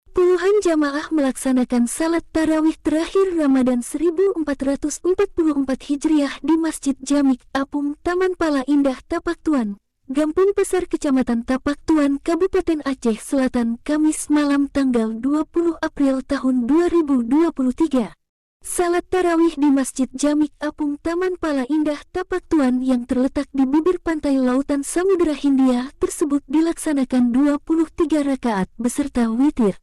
Puluhan jamaah melaksanakan salat tarawih terakhir Ramadan 1444 Hijriah di Masjid Jamik Apung, Taman Pala Indah, Tapak Tuan, Gampung Besar, Kecamatan Tapak Tuan, Kabupaten Aceh Selatan, Kamis malam tanggal 20 April tahun 2023. Salat tarawih di Masjid Jamik Apung, Taman Pala Indah, Tapak Tuan yang terletak di bibir pantai lautan Samudera Hindia tersebut dilaksanakan 23 rakaat beserta witir.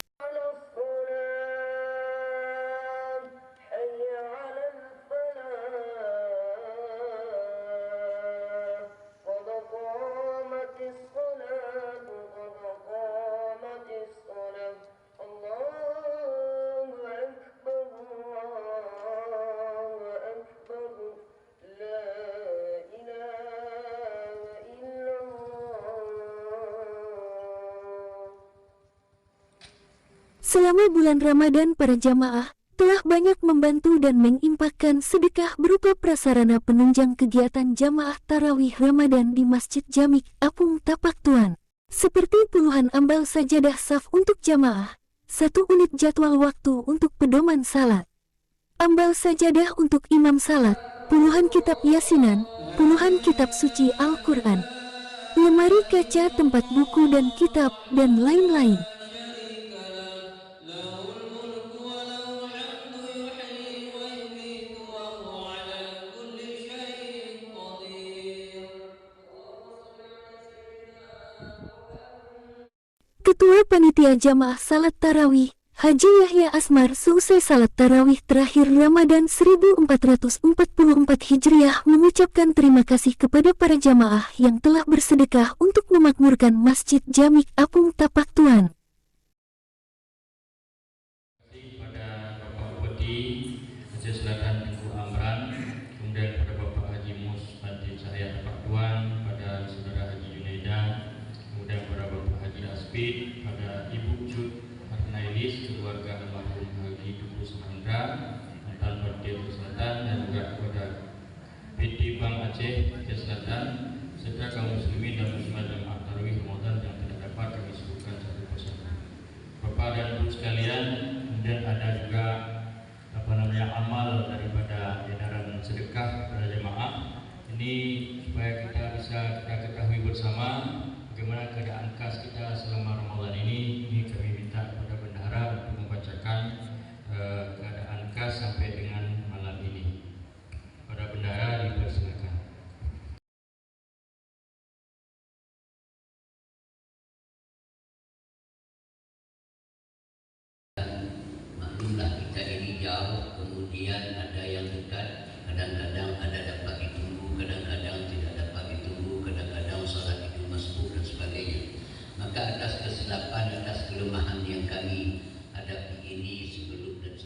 Selama bulan Ramadan, para jamaah telah banyak membantu dan menginfakkan sedekah berupa prasarana penunjang kegiatan jamaah tarawih Ramadan di Masjid Jamik Apung, Tapak Tuan, seperti puluhan ambal sajadah saf untuk jamaah, 1 unit jadwal waktu untuk pedoman salat, ambal sajadah untuk imam salat, puluhan kitab yasinan, puluhan kitab suci Al-Quran, lemari kaca tempat buku dan kitab, dan lain-lain. Ketua Panitia Jamaah Salat Tarawih, Haji Yahya Asmar, seusai salat tarawih terakhir Ramadan 1444 Hijriah mengucapkan terima kasih kepada para jamaah yang telah bersedekah untuk memakmurkan Masjid Jamik Apung, Tapak Tuan. Pada Bapak Bupati Aceh Selatan Tengku Amran, kemudian pada Bapak Haji Mus Panti Cahaya Tapak Tuan, pada Saudara Haji Junaida, kemudian pada Bapak Haji Asbid, pada Ibu Cud Harnailis, keluarga almarhum Haji Duku Samandra, mantan Parti Aceh Selatan, dan juga kepada PT Bank Aceh Selatan, serta kaum muslimin dan muslimat jamaah tarawih Ramadan yang tidak dapat kami sebutkan satu persatu. Bapak dan Ibu sekalian, kemudian ada juga amal daripada edaran sedekah pada jemaah ini, supaya kita ketahui bersama bagaimana keadaan kas kita selama Ramadan ini. Ini kami minta kepada bendahara untuk membacakan keadaan kas sampai dengan malam ini. Pada bendahara dipersilakan. Maklumlah kita ini jauh, kemudian ada yang dekat, kadang-kadang ada dapat ditunggu, kadang-kadang tidak dapat ditunggu, kadang-kadang salat itu masbuk dan sebagainya. Maka atas kesilapan, atas kelemahan yang kami hadapi ini sebelum dan